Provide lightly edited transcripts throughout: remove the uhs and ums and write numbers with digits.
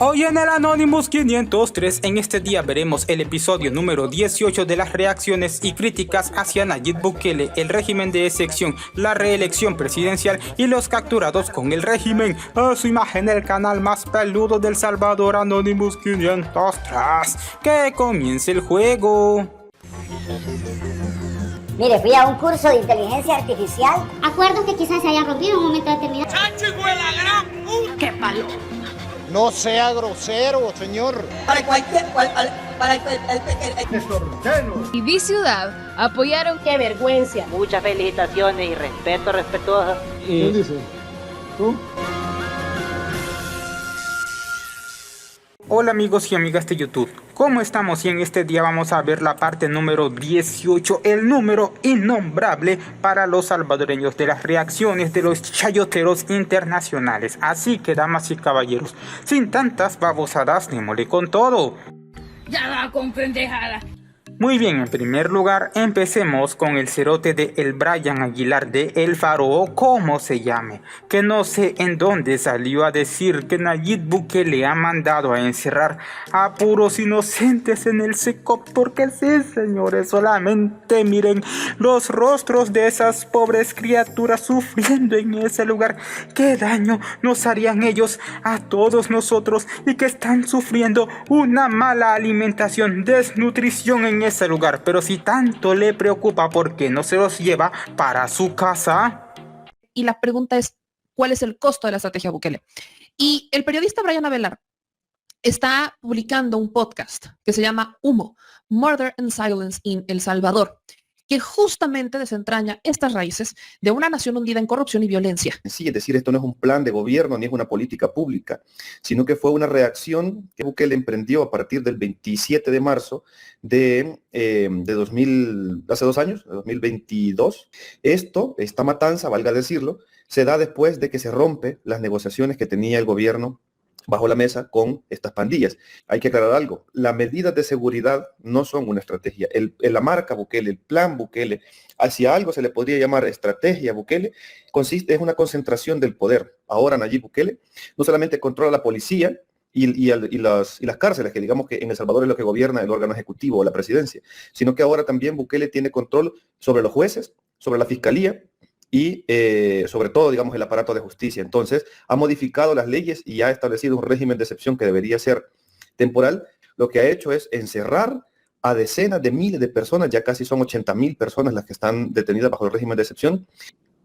Hoy en el Anonymous 503, en este día veremos el episodio número 18 de las reacciones y críticas hacia Nayib Bukele, el régimen de excepción, la reelección presidencial y los capturados con el régimen. A su imagen el canal más peludo del Salvador, Anonymous 503. Que comience el juego. Mire, fui a un curso de inteligencia artificial. Acuerdos que quizás se hayan rompido en un momento determinado. ¡Qué palo! No sea grosero, señor. Y Vi Ciudad apoyaron. ¡Qué vergüenza! Muchas felicitaciones y respeto respetuoso. ¿Qué dice? ¿Tú? Hola amigos y amigas de YouTube, ¿cómo estamos? Y en este día vamos a ver la parte número 18, el número innombrable para los salvadoreños de las reacciones de los chayoteros internacionales. Así que, damas y caballeros, sin tantas babosadas, démosle con todo. Ya va con pendejada. Muy bien, en primer lugar, empecemos con el cerote de el Brian Aguilar de El Faro, o como se llame, que no sé en dónde salió a decir que Nayib Bukele ha mandado a encerrar a puros inocentes en el SECOP, porque sí, señores, solamente miren los rostros de esas pobres criaturas sufriendo en ese lugar. ¿Qué daño nos harían ellos a todos nosotros y que están sufriendo una mala alimentación, desnutrición en ese lugar? Pero si tanto le preocupa, ¿por qué no se los lleva para su casa? Y la pregunta es, ¿cuál es el costo de la estrategia Bukele? Y el periodista Brian Aguilar está publicando un podcast que se llama Humo, Murder and Silence in El Salvador, que justamente desentraña estas raíces de una nación hundida en corrupción y violencia. Sí, es decir, esto no es un plan de gobierno ni es una política pública, sino que fue una reacción que Bukele emprendió a partir del 27 de marzo de 2022. Esta matanza, valga decirlo, se da después de que se rompe las negociaciones que tenía el gobierno bajo la mesa con estas pandillas. Hay que aclarar algo, las medidas de seguridad no son una estrategia. La marca Bukele, el plan Bukele, hacia algo se le podría llamar estrategia Bukele, consiste en una concentración del poder. Ahora Nayib Bukele no solamente controla la policía y las cárceles, que digamos que en El Salvador es lo que gobierna el órgano ejecutivo o la presidencia, sino que ahora también Bukele tiene control sobre los jueces, sobre la fiscalía, y sobre todo, digamos, el aparato de justicia. Entonces, ha modificado las leyes y ha establecido un régimen de excepción que debería ser temporal. Lo que ha hecho es encerrar a decenas de miles de personas, ya casi son 80,000 personas las que están detenidas bajo el régimen de excepción.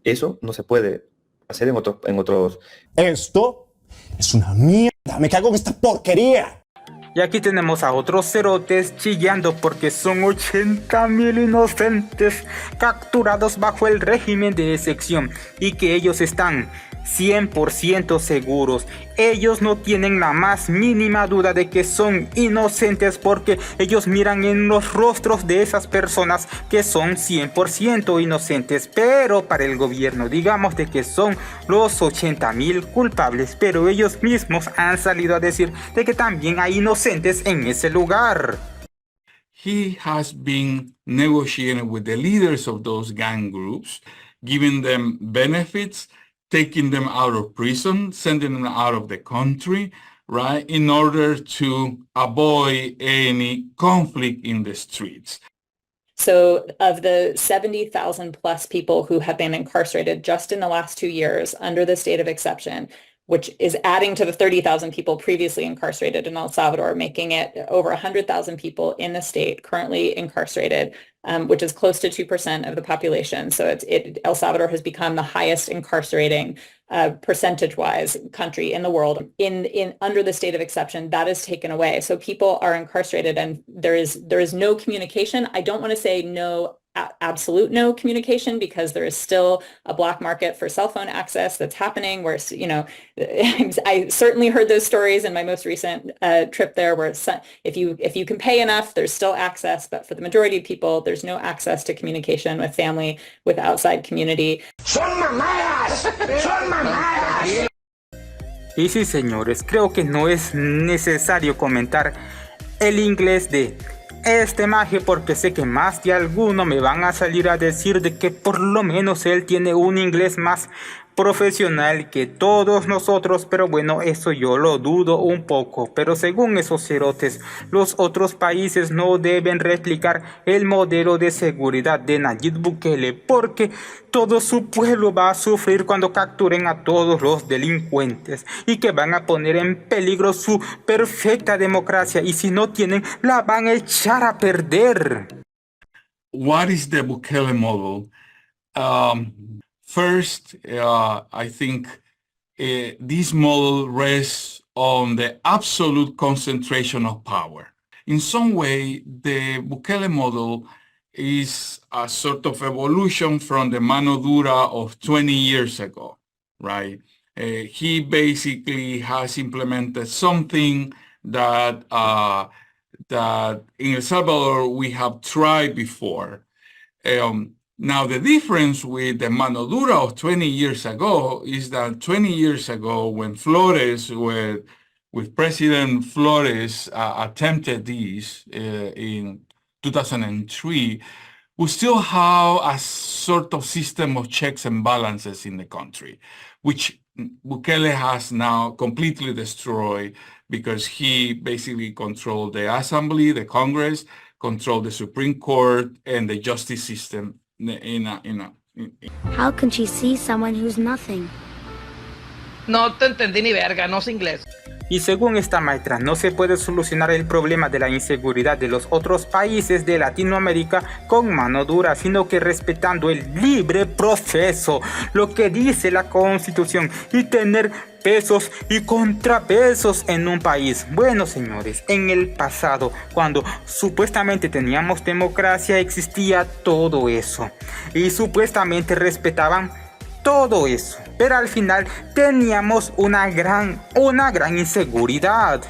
Eso no se puede hacer en otros. Esto es una mierda. Me cago en esta porquería. Y aquí tenemos a otros cerotes chillando porque son 80,000 inocentes capturados bajo el régimen de excepción y que ellos están 100% seguros. Ellos no tienen la más mínima duda de que son inocentes porque ellos miran en los rostros de esas personas que son 100% inocentes. Pero para el gobierno, digamos de que son los 80,000 culpables, pero ellos mismos han salido a decir de que también hay inocentes en ese lugar. He has been negotiating with the leaders of those gang groups, giving them benefits, taking them out of prison, sending them out of the country, right, in order to avoid any conflict in the streets. So of the 70,000 plus people who have been incarcerated just in the last 2 years under the state of exception, which is adding to the 30,000 people previously incarcerated in El Salvador, making it over 100,000 people in the state currently incarcerated, which is close to 2% of the population. So El Salvador has become the highest incarcerating percentage-wise country in the world. In under the state of exception, that is taken away. So people are incarcerated and there is no communication. I don't want to say absolute no communication because there is still a black market for cell phone access that's happening where, you know, I certainly heard those stories in my most recent trip there where if you can pay enough, there's still access, but for the majority of people, there's no access to communication with family, with outside community. ¡Son mamadas! ¡Son mamadas! Y sí, señores, creo que no es necesario comentar el inglés de este maje porque sé que más de alguno me van a salir a decir de que por lo menos él tiene un inglés más profesional que todos nosotros, pero bueno, eso yo lo dudo un poco. Pero según esos cerotes, los otros países no deben replicar el modelo de seguridad de Nayib Bukele, porque todo su pueblo va a sufrir cuando capturen a todos los delincuentes y que van a poner en peligro su perfecta democracia, y si no tienen, la van a echar a perder. What is the Bukele model? First, I think this model rests on the absolute concentration of power. In some way, the Bukele model is a sort of evolution from the mano dura of 20 years ago, right? He basically has implemented something that that in El Salvador we have tried before. Now, the difference with the mano dura of 20 years ago is that 20 years ago, when Flores, with President Flores attempted this in 2003, we still have a sort of system of checks and balances in the country, which Bukele has now completely destroyed, because he basically controlled the Assembly, the Congress, controlled the Supreme Court, and the justice system. How can she see someone who's nothing? No te entendí ni verga, no sé inglés. Y según esta maestra, no se puede solucionar el problema de la inseguridad de los otros países de Latinoamérica con mano dura, sino que respetando el libre proceso, lo que dice la Constitución, y tener pesos y contrapesos en un país. Bueno, señores, en el pasado, cuando supuestamente teníamos democracia, existía todo eso y supuestamente respetaban todo eso, pero al final teníamos una gran inseguridad.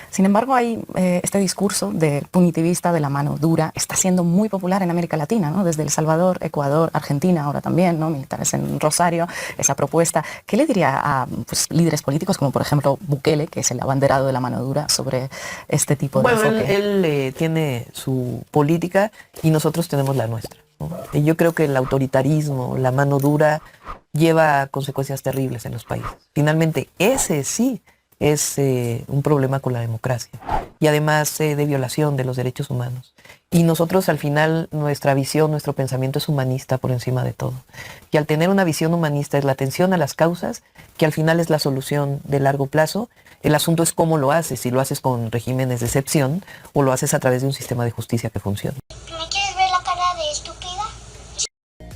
Sin embargo, hay este discurso de punitivista de la mano dura está siendo muy popular en América Latina, ¿no? Desde El Salvador, Ecuador, Argentina, ahora también, ¿no? Militares en Rosario, esa propuesta. ¿Qué le diría a líderes políticos como por ejemplo Bukele, que es el abanderado de la mano dura, sobre este tipo de enfoque? Bueno, él tiene su política y nosotros tenemos la nuestra, ¿no? Y yo creo que el autoritarismo, la mano dura, lleva consecuencias terribles en los países. Finalmente, ese sí es un problema con la democracia y además de violación de los derechos humanos. Y nosotros al final, nuestra visión, nuestro pensamiento es humanista por encima de todo. Y al tener una visión humanista es la atención a las causas, que al final es la solución de largo plazo. El asunto es cómo lo haces, si lo haces con regímenes de excepción o lo haces a través de un sistema de justicia que funcione. ¿Me quieres ver la cara de estúpida?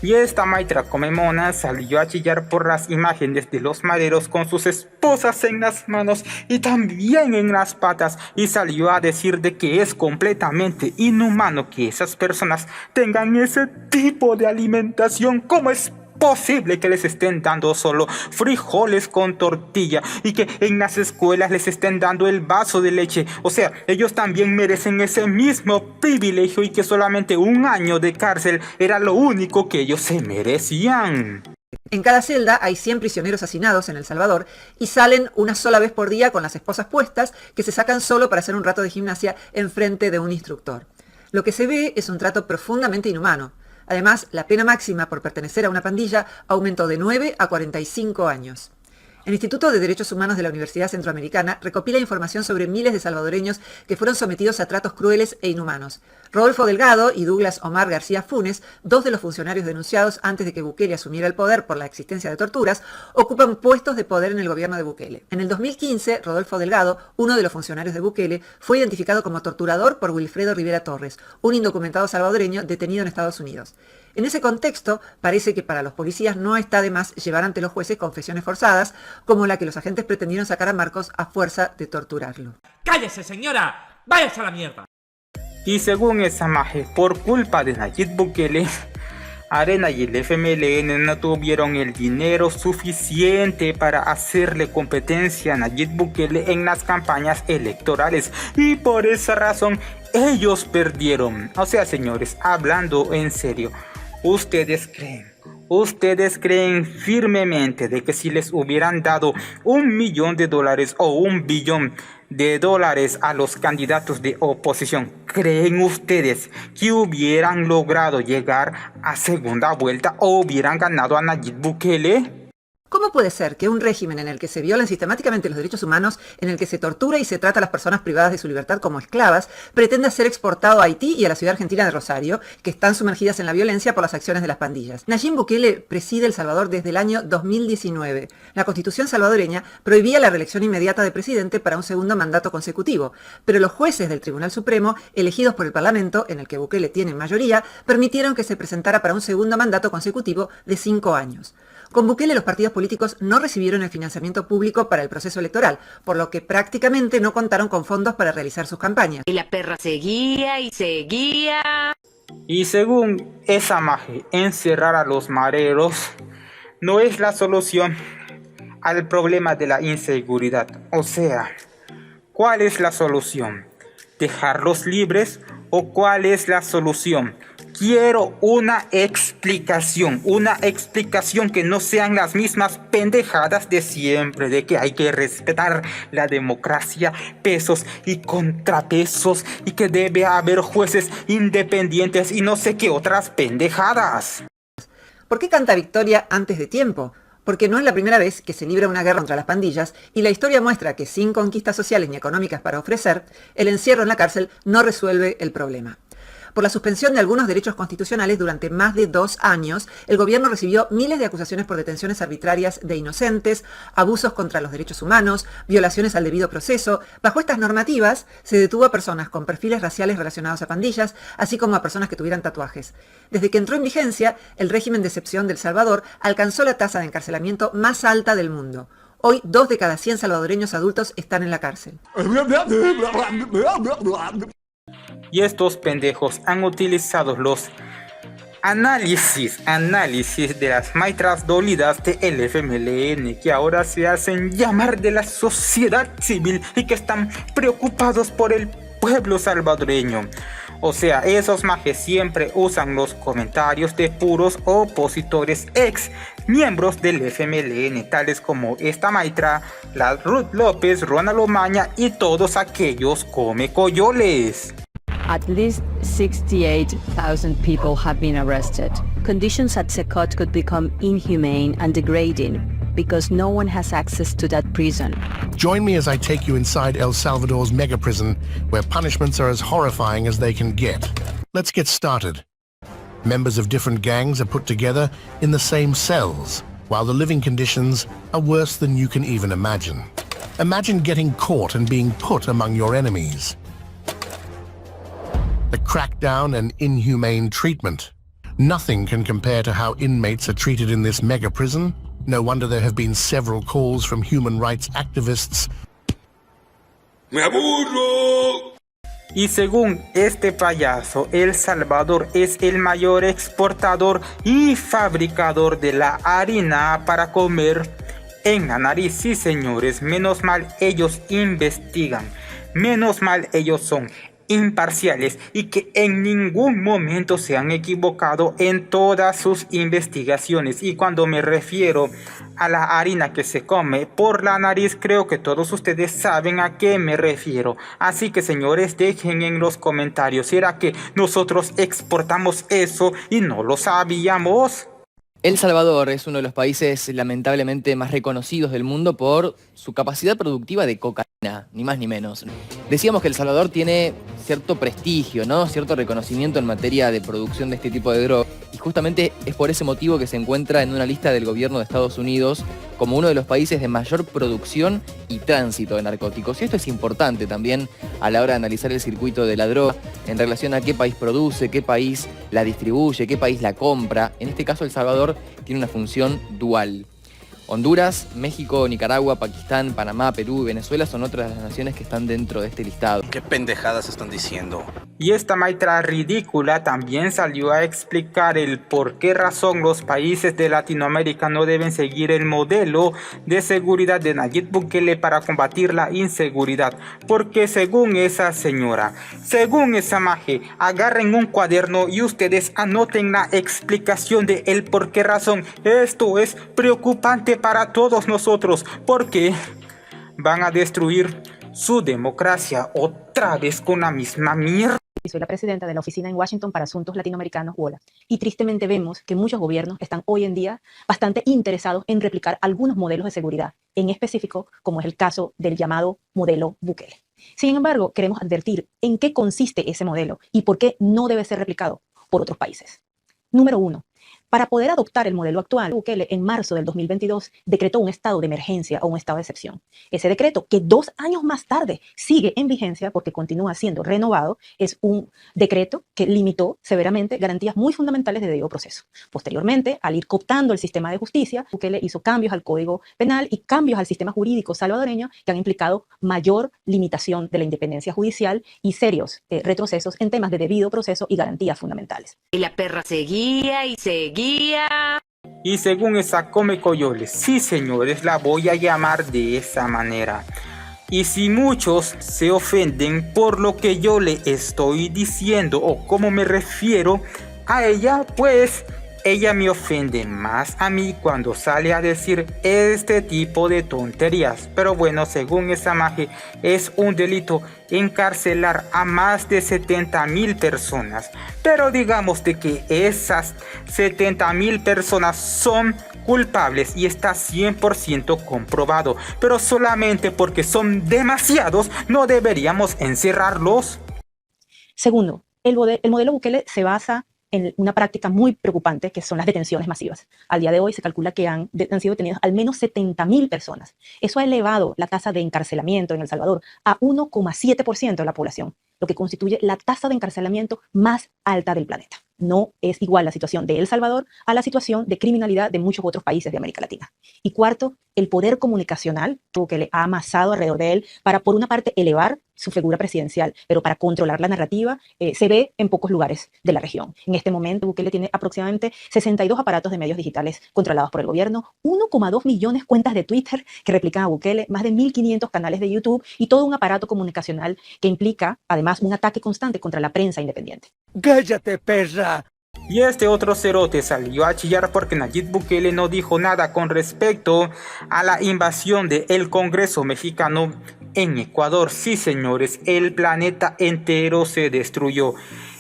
Y esta maitra come mona salió a chillar por las imágenes de los maderos con sus esposas en las manos y también en las patas, y salió a decir de que es completamente inhumano que esas personas tengan ese tipo de alimentación. ¿Cómo es posible que les estén dando solo frijoles con tortilla y que en las escuelas les estén dando el vaso de leche? O sea, ellos también merecen ese mismo privilegio, y que solamente 1 año de cárcel era lo único que ellos se merecían. En cada celda hay 100 prisioneros hacinados en El Salvador y salen una sola vez por día con las esposas puestas, que se sacan solo para hacer un rato de gimnasia en frente de un instructor. Lo que se ve es un trato profundamente inhumano. Además, la pena máxima por pertenecer a una pandilla aumentó de 9 a 45 años. El Instituto de Derechos Humanos de la Universidad Centroamericana recopila información sobre miles de salvadoreños que fueron sometidos a tratos crueles e inhumanos. Rodolfo Delgado y Douglas Omar García Funes, 2 de los funcionarios denunciados antes de que Bukele asumiera el poder por la existencia de torturas, ocupan puestos de poder en el gobierno de Bukele. En el 2015, Rodolfo Delgado, uno de los funcionarios de Bukele, fue identificado como torturador por Wilfredo Rivera Torres, un indocumentado salvadoreño detenido en Estados Unidos. En ese contexto, parece que para los policías no está de más llevar ante los jueces confesiones forzadas, como la que los agentes pretendieron sacar a Marcos a fuerza de torturarlo. ¡Cállese, señora! ¡Váyase a la mierda! Y según esa maje, por culpa de Nayib Bukele, Arena y el FMLN no tuvieron el dinero suficiente para hacerle competencia a Nayib Bukele en las campañas electorales, y por esa razón ellos perdieron. O sea, señores, hablando en serio, ¿Ustedes creen firmemente de que si les hubieran dado $1 millón o $1 billón a los candidatos de oposición, creen ustedes que hubieran logrado llegar a segunda vuelta o hubieran ganado a Nayib Bukele? puede ser que un régimen en el que se violan sistemáticamente los derechos humanos, en el que se tortura y se trata a las personas privadas de su libertad como esclavas, pretenda ser exportado a Haití y a la ciudad argentina de Rosario, que están sumergidas en la violencia por las acciones de las pandillas? Nayib Bukele preside El Salvador desde el año 2019. La constitución salvadoreña prohibía la reelección inmediata de presidente para un segundo mandato consecutivo, pero los jueces del Tribunal Supremo, elegidos por el Parlamento, en el que Bukele tiene mayoría, permitieron que se presentara para un segundo mandato consecutivo de 5 años. Con Bukele los partidos políticos no recibieron el financiamiento público para el proceso electoral, por lo que prácticamente no contaron con fondos para realizar sus campañas. Y la perra seguía y seguía. Y según esa maje, encerrar a los mareros no es la solución al problema de la inseguridad. O sea, ¿cuál es la solución? ¿Dejarlos libres o cuál es la solución? Quiero una explicación que no sean las mismas pendejadas de siempre, de que hay que respetar la democracia, pesos y contrapesos, y que debe haber jueces independientes y no sé qué otras pendejadas. ¿Por qué canta victoria antes de tiempo? Porque no es la primera vez que se libra una guerra contra las pandillas, y la historia muestra que sin conquistas sociales ni económicas para ofrecer, el encierro en la cárcel no resuelve el problema. Por la suspensión de algunos derechos constitucionales durante más de 2 años, el gobierno recibió miles de acusaciones por detenciones arbitrarias de inocentes, abusos contra los derechos humanos, violaciones al debido proceso. Bajo estas normativas, se detuvo a personas con perfiles raciales relacionados a pandillas, así como a personas que tuvieran tatuajes. Desde que entró en vigencia, el régimen de excepción de El Salvador alcanzó la tasa de encarcelamiento más alta del mundo. Hoy, 2 de cada 100 salvadoreños adultos están en la cárcel. Y estos pendejos han utilizado los análisis de las maitras dolidas de el FMLN, que ahora se hacen llamar de la sociedad civil y que están preocupados por el pueblo salvadoreño. O sea, esos majes siempre usan los comentarios de puros opositores ex miembros del FMLN, tales como esta maitra, la Ruth López, Ronald Omaña y todos aquellos come coyoles. At least 68,000 people have been arrested. Conditions at Secot could become inhumane and degrading because no one has access to that prison. Join me as I take you inside El Salvador's mega prison, where punishments are as horrifying as they can get. Let's get started. Members of different gangs are put together in the same cells, while the living conditions are worse than you can even imagine. Imagine getting caught and being put among your enemies. The crackdown and inhumane treatment. Nothing can compare to how inmates are treated in this mega prison. No wonder there have been several calls from human rights activists. ¡Me aburro! Y según este payaso, El Salvador es el mayor exportador y fabricador de la harina para comer en la nariz. Sí, señores, menos mal ellos investigan, menos mal ellos son imparciales y que en ningún momento se han equivocado en todas sus investigaciones. Y cuando me refiero a la harina que se come por la nariz, creo que todos ustedes saben a qué me refiero. Así que, señores, dejen en los comentarios, ¿será que nosotros exportamos eso y no lo sabíamos? El Salvador es uno de los países lamentablemente más reconocidos del mundo por su capacidad productiva de cocaína, ni más ni menos. Decíamos que El Salvador tiene cierto prestigio, ¿no? Cierto reconocimiento en materia de producción de este tipo de droga. Y justamente es por ese motivo que se encuentra en una lista del gobierno de Estados Unidos como uno de los países de mayor producción y tránsito de narcóticos. Y esto es importante también a la hora de analizar el circuito de la droga en relación a qué país produce, qué país la distribuye, qué país la compra. En este caso, El Salvador tiene una función dual. Honduras, México, Nicaragua, Pakistán, Panamá, Perú y Venezuela son otras de las naciones que están dentro de este listado. ¿Qué pendejadas están diciendo? Y esta maitra ridícula también salió a explicar el por qué razón los países de Latinoamérica no deben seguir el modelo de seguridad de Nayib Bukele para combatir la inseguridad. Porque según esa señora, según esa maje, agarren un cuaderno y ustedes anoten la explicación de el por qué razón. Esto es preocupante para todos nosotros, porque van a destruir su democracia otra vez con la misma mierda. y soy la presidenta de la Oficina en Washington para Asuntos Latinoamericanos, WOLA. Y tristemente vemos que muchos gobiernos están hoy en día bastante interesados en replicar algunos modelos de seguridad, en específico, como es el caso del llamado modelo Bukele. Sin embargo, queremos advertir en qué consiste ese modelo y por qué no debe ser replicado por otros países. Número 1. Para poder adoptar el modelo actual, Bukele en marzo del 2022 decretó un estado de emergencia o un estado de excepción. Ese decreto, que 2 años más tarde sigue en vigencia porque continúa siendo renovado, es un decreto que limitó severamente garantías muy fundamentales de debido proceso. Posteriormente, al ir cooptando el sistema de justicia, Bukele hizo cambios al Código Penal y cambios al sistema jurídico salvadoreño que han implicado mayor limitación de la independencia judicial y serios retrocesos en temas de debido proceso y garantías fundamentales. Y la perra seguía y seguía. Y según esa Come Coyoles, sí señores, la voy a llamar de esa manera. Y si muchos se ofenden por lo que yo le estoy diciendo o cómo me refiero a ella, pues ella me ofende más a mí cuando sale a decir este tipo de tonterías. Pero bueno, según esa maje, es un delito encarcelar a más de 70,000 personas. Pero digamos de que esas 70,000 personas son culpables y está 100% comprobado. Pero solamente porque son demasiados, no deberíamos encerrarlos. Segundo, el modelo Bukele se basa en una práctica muy preocupante que son las detenciones masivas. Al día de hoy se calcula que han sido detenidos al menos 70,000 personas. Eso ha elevado la tasa de encarcelamiento en El Salvador a 1,7% de la población, lo que constituye la tasa de encarcelamiento más alta del planeta. No es igual la situación de El Salvador a la situación de criminalidad de muchos otros países de América Latina. Y cuarto, el poder comunicacional que le ha amasado alrededor de él para, por una parte, elevar su figura presidencial, pero para controlar la narrativa, se ve en pocos lugares de la región. En este momento, Bukele tiene aproximadamente 62 aparatos de medios digitales controlados por el gobierno, 1,2 millones cuentas de Twitter que replican a Bukele, más de 1.500 canales de YouTube y todo un aparato comunicacional que implica, además, un ataque constante contra la prensa independiente. ¡Cállate, perra! Y este otro cerote salió a chillar porque Nayib Bukele no dijo nada con respecto a la invasión del Congreso mexicano en Ecuador. Sí, señores, el planeta entero se destruyó.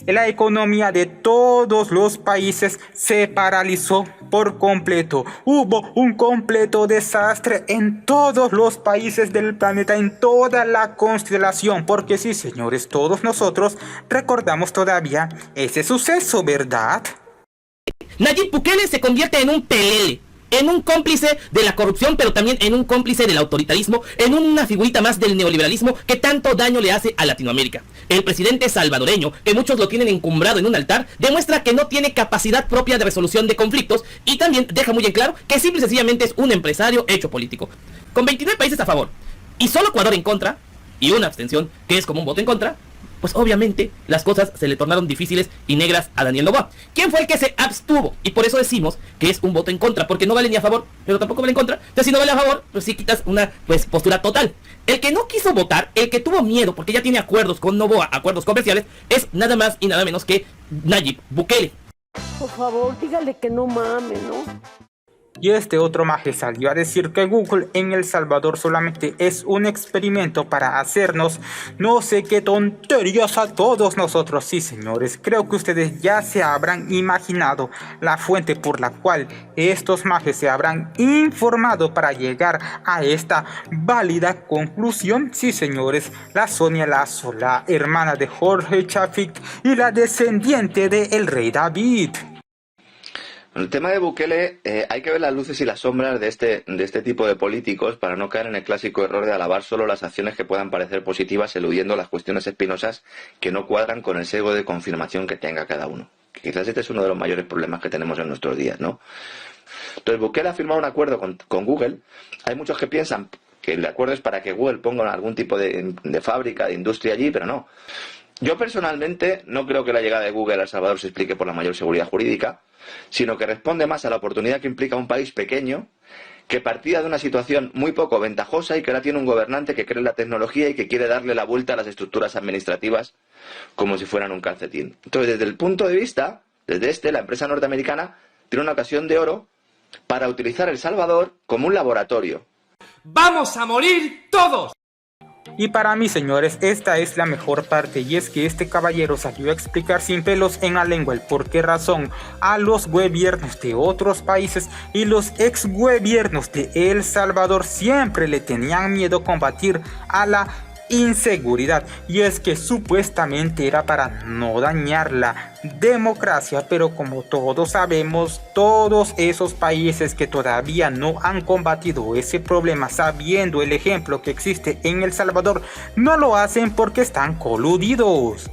La economía de todos los países se paralizó por completo. Hubo un completo desastre en todos los países del planeta, en toda la constelación. Porque sí, señores, todos nosotros recordamos todavía ese suceso, ¿verdad? Nayib Bukele se convierte en un pelele, en un cómplice de la corrupción, pero también en un cómplice del autoritarismo, en una figurita más del neoliberalismo que tanto daño le hace a Latinoamérica. El presidente salvadoreño, que muchos lo tienen encumbrado en un altar, demuestra que no tiene capacidad propia de resolución de conflictos y también deja muy en claro que simple y sencillamente es un empresario hecho político. Con 29 países a favor y solo Ecuador en contra, y una abstención que es como un voto en contra, pues obviamente las cosas se le tornaron difíciles y negras a Daniel Noboa. ¿Quién fue el que se abstuvo? Y por eso decimos que es un voto en contra, porque no vale ni a favor, pero tampoco vale en contra. Entonces si no vale a favor, pues sí quitas una postura total. El que no quiso votar, el que tuvo miedo, porque ya tiene acuerdos con Noboa, acuerdos comerciales, es nada más y nada menos que Nayib Bukele. Por favor, dígale que no mame, ¿no? Y este otro maje salió a decir que Google en El Salvador solamente es un experimento para hacernos no sé qué tonterías a todos nosotros. Sí, señores, creo que ustedes ya se habrán imaginado la fuente por la cual estos majes se habrán informado para llegar a esta válida conclusión. Sí, señores, la Sonia Lazo, la hermana de Jorge Chafik y la descendiente de el rey David. El tema de Bukele, hay que ver las luces y las sombras de este tipo de políticos para no caer en el clásico error de alabar solo las acciones que puedan parecer positivas, eludiendo las cuestiones espinosas que no cuadran con el sesgo de confirmación que tenga cada uno. Quizás este es uno de los mayores problemas que tenemos en nuestros días, ¿no? Entonces, Bukele ha firmado un acuerdo con Google. Hay muchos que piensan que el acuerdo es para que Google ponga algún tipo de fábrica, de industria allí, pero no. Yo personalmente no creo que la llegada de Google a El Salvador se explique por la mayor seguridad jurídica, sino que responde más a la oportunidad que implica un país pequeño que partía de una situación muy poco ventajosa y que ahora tiene un gobernante que cree en la tecnología y que quiere darle la vuelta a las estructuras administrativas como si fueran un calcetín. Entonces, desde el punto de vista, la empresa norteamericana tiene una ocasión de oro para utilizar El Salvador como un laboratorio. ¡Vamos a morir todos! Y para mí, señores, esta es la mejor parte, y es que este caballero salió a explicar sin pelos en la lengua el por qué razón a los gobiernos de otros países y los ex gobiernos de El Salvador siempre le tenían miedo a combatir a la inseguridad, y es que supuestamente era para no dañar la democracia, pero como todos sabemos, todos esos países que todavía no han combatido ese problema sabiendo el ejemplo que existe en El Salvador, no lo hacen porque están coludidos.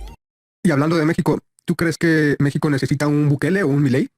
Y hablando de México, ¿tú crees que México necesita un Bukele o un Milei?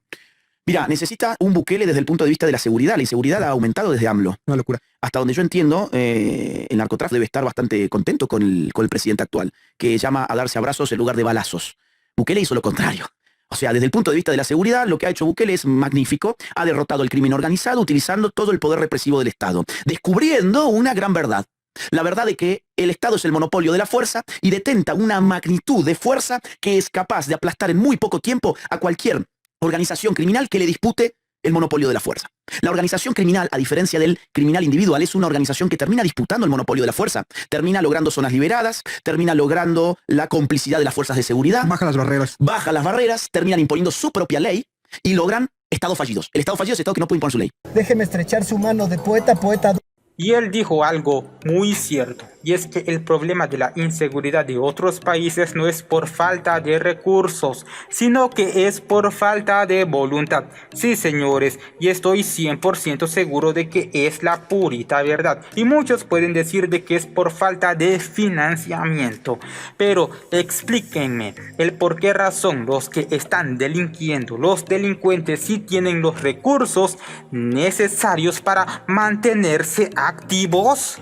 Mira, necesita un Bukele desde el punto de vista de la seguridad. La inseguridad ha aumentado desde AMLO. Una locura. Hasta donde yo entiendo, el narcotráfico debe estar bastante contento con el presidente actual, que llama a darse abrazos en lugar de balazos. Bukele hizo lo contrario. O sea, desde el punto de vista de la seguridad, lo que ha hecho Bukele es magnífico. Ha derrotado el crimen organizado utilizando todo el poder represivo del Estado, descubriendo una gran verdad. La verdad de que el Estado es el monopolio de la fuerza y detenta una magnitud de fuerza que es capaz de aplastar en muy poco tiempo a cualquier organización criminal que le dispute el monopolio de la fuerza. La organización criminal, a diferencia del criminal individual, es una organización que termina disputando el monopolio de la fuerza. Termina logrando zonas liberadas, termina logrando la complicidad de las fuerzas de seguridad. Baja las barreras. Baja las barreras, terminan imponiendo su propia ley y logran estados fallidos. El estado fallido es el estado que no puede imponer su ley. Déjeme estrechar su mano de poeta, poeta. Y él dijo algo muy cierto, y es que el problema de la inseguridad de otros países no es por falta de recursos, sino que es por falta de voluntad. Sí, señores, y estoy 100% seguro de que es la purita verdad. Y muchos pueden decir de que es por falta de financiamiento. Pero explíquenme el por qué razón los que están delinquiendo, los delincuentes, sí tienen los recursos necesarios para mantenerse activos.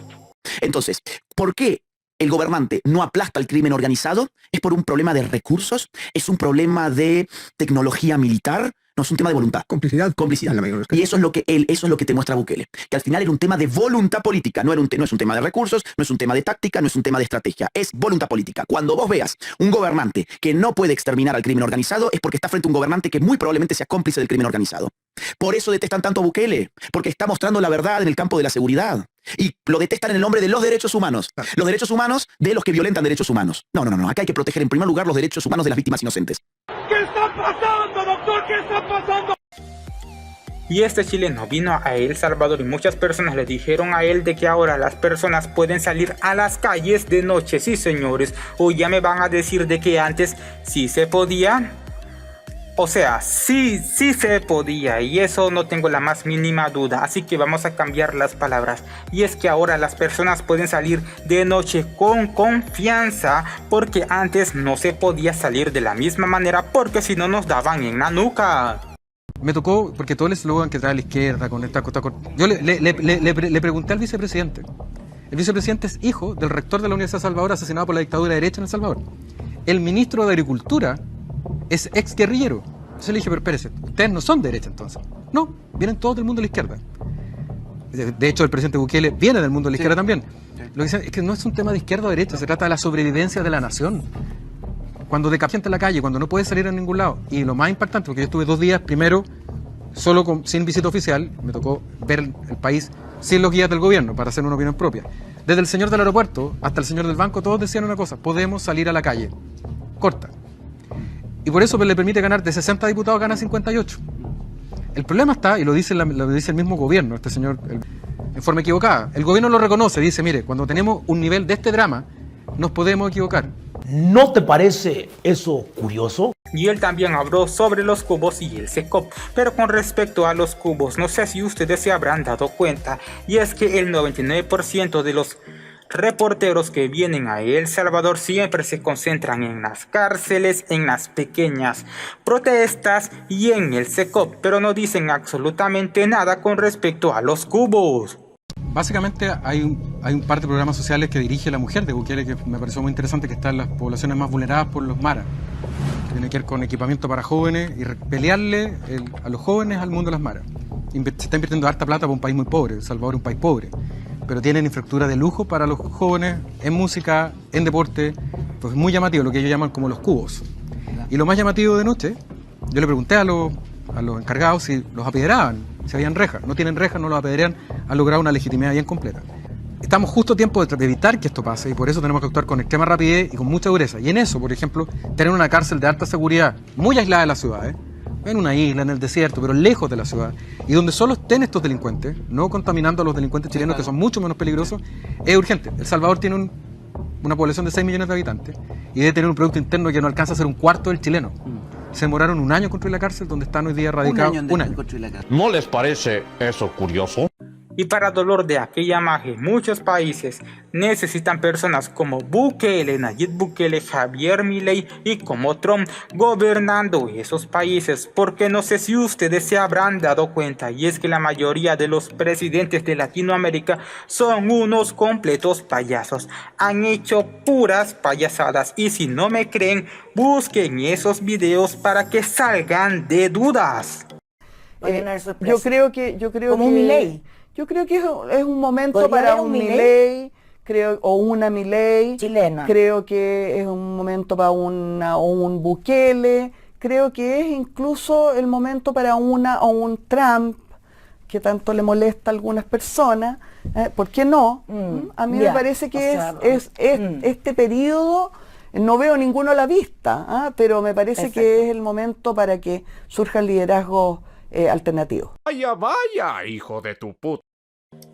Entonces, ¿por qué el gobernante no aplasta el crimen organizado? ¿Es por un problema de recursos? ¿Es un problema de tecnología militar? No, es un tema de voluntad. Complicidad. Complicidad. Y eso es lo que te muestra Bukele. Que al final era un tema de voluntad política. No es un tema de recursos, no es un tema de táctica, no es un tema de estrategia. Es voluntad política. Cuando vos veas un gobernante que no puede exterminar al crimen organizado, es porque está frente a un gobernante que muy probablemente sea cómplice del crimen organizado. Por eso detestan tanto a Bukele. Porque está mostrando la verdad en el campo de la seguridad. Y lo detestan en el nombre de los derechos humanos. Los derechos humanos de los que violentan derechos humanos. No. Acá hay que proteger en primer lugar los derechos humanos de las víctimas inocentes. ¿Qué está pasando, doctor? ¿Qué está pasando? Y este chileno vino a El Salvador y muchas personas le dijeron a él de que ahora las personas pueden salir a las calles de noche. Sí, señores. O ya me van a decir de que antes sí se podía. O sea, sí se podía, y eso no tengo la más mínima duda, así que vamos a cambiar las palabras. Y es que ahora las personas pueden salir de noche con confianza, porque antes no se podía salir de la misma manera, porque si no nos daban en la nuca. Me tocó, porque todo el eslogan que trae a la izquierda con esta cosa... Yo le pregunté al vicepresidente. El vicepresidente es hijo del rector de la Universidad de El Salvador, asesinado por la dictadura de derecha en El Salvador. El ministro de Agricultura es ex guerrillero. Entonces le dije, pero espérese, ustedes no son de derecha entonces. No, vienen todos del mundo de la izquierda. De hecho, el presidente Bukele viene del mundo de la izquierda también. Lo que dicen es que no es un tema de izquierda o derecha, se trata de la sobrevivencia de la nación. Cuando decapita gente en la calle, cuando no puede salir a ningún lado. Y lo más impactante, porque yo estuve 2 días, primero, sin visita oficial, me tocó ver el país sin los guías del gobierno, para hacer una opinión propia. Desde el señor del aeropuerto hasta el señor del banco, todos decían una cosa: podemos salir a la calle. Corta. Y por eso le permite ganar de 60 diputados, gana 58. El problema está, y lo dice el mismo gobierno, este señor, en forma equivocada. El gobierno lo reconoce, dice, mire, cuando tenemos un nivel de este drama, nos podemos equivocar. ¿No te parece eso curioso? Y él también habló sobre los cubos y el SECOP. Pero con respecto a los cubos, no sé si ustedes se habrán dado cuenta, y es que el 99% de los reporteros que vienen a El Salvador siempre se concentran en las cárceles, en las pequeñas protestas y en el SECOP, pero no dicen absolutamente nada con respecto a los cubos. Básicamente hay un par de programas sociales que dirige la mujer de Bukele que me pareció muy interesante, que están las poblaciones más vulneradas por los maras, que tiene que ver con equipamiento para jóvenes y pelearle a los jóvenes al mundo de las maras. Se está invirtiendo harta plata para un país muy pobre. El Salvador es un país pobre, pero tienen infraestructura de lujo para los jóvenes en música, en deporte. Pues es muy llamativo, lo que ellos llaman como los cubos. Y lo más llamativo de noche, yo le pregunté a los encargados si los apedreaban, si habían rejas. No tienen rejas, no los apedrean, han logrado una legitimidad bien completa. estamos justo a tiempo de evitar que esto pase y por eso tenemos que actuar con extrema rapidez y con mucha dureza. Y en eso, por ejemplo, tener una cárcel de alta seguridad, muy aislada de la ciudad, en una isla, en el desierto, pero lejos de la ciudad, y donde solo estén estos delincuentes, no contaminando a los delincuentes chilenos que son mucho menos peligrosos, es urgente. El Salvador tiene una población de 6 millones de habitantes y debe tener un producto interno que no alcanza a ser un cuarto del chileno. Se demoraron un año en construir la cárcel donde están hoy día radicados. Un año. ¿No les parece eso curioso? Y para dolor de aquella magia, muchos países necesitan personas como Bukele, Nayib Bukele, Javier Milei y como Trump gobernando esos países, porque no sé si ustedes se habrán dado cuenta, y es que la mayoría de los presidentes de Latinoamérica son unos completos payasos, han hecho puras payasadas, y si no me creen, busquen esos videos para que salgan de dudas. Yo creo que como un Milei. Yo creo que es un momento para un Milei, o una Milei chilena. Creo que es un momento para un Bukele. Creo que es incluso el momento para un Trump, que tanto le molesta a algunas personas. ¿Por qué no? A mí me parece que este periodo, no veo ninguno a la vista, pero me parece que es el momento para que surjan liderazgos alternativos. Vaya, vaya, hijo de tu puta.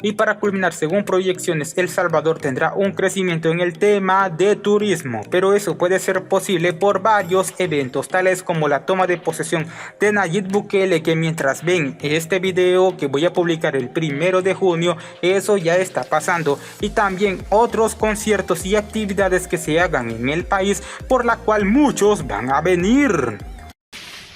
Y para culminar, según proyecciones, El Salvador tendrá un crecimiento en el tema de turismo, pero eso puede ser posible por varios eventos, tales como la toma de posesión de Nayib Bukele, que mientras ven este video que voy a publicar el 1 de junio, eso ya está pasando, y también otros conciertos y actividades que se hagan en el país, por la cual muchos van a venir.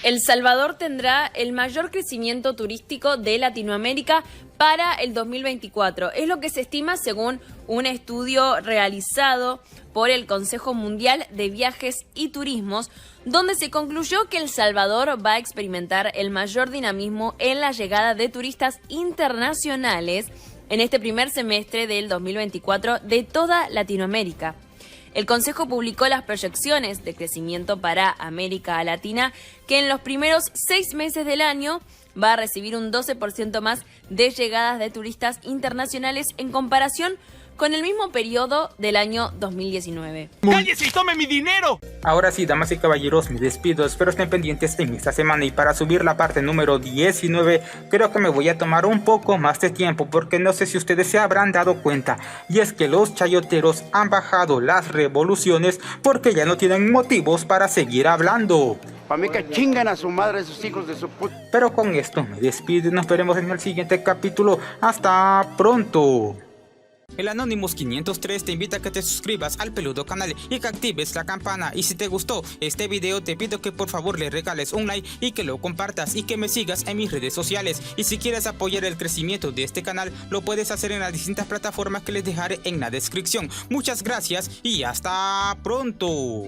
El Salvador tendrá el mayor crecimiento turístico de Latinoamérica para el 2024. Es lo que se estima según un estudio realizado por el Consejo Mundial de Viajes y Turismos, donde se concluyó que El Salvador va a experimentar el mayor dinamismo en la llegada de turistas internacionales en este primer semestre del 2024 de toda Latinoamérica. El Consejo publicó las proyecciones de crecimiento para América Latina, que en los primeros 6 meses del año va a recibir un 12% más de llegadas de turistas internacionales en comparación con el mismo periodo del año 2019. ¡Cállese y tome mi dinero! Ahora sí, damas y caballeros, me despido. Espero estén pendientes en esta semana, y para subir la parte número 19 creo que me voy a tomar un poco más de tiempo, porque no sé si ustedes se habrán dado cuenta, y es que los chayoteros han bajado las revoluciones porque ya no tienen motivos para seguir hablando. Para mí que chingan a su madre esos hijos de su puta. Pero con esto me despido y nos veremos en el siguiente capítulo. Hasta pronto. El Anonymous 503 te invita a que te suscribas al peludo canal y que actives la campana, y si te gustó este video te pido que por favor le regales un like y que lo compartas y que me sigas en mis redes sociales, y si quieres apoyar el crecimiento de este canal lo puedes hacer en las distintas plataformas que les dejaré en la descripción. Muchas gracias y hasta pronto.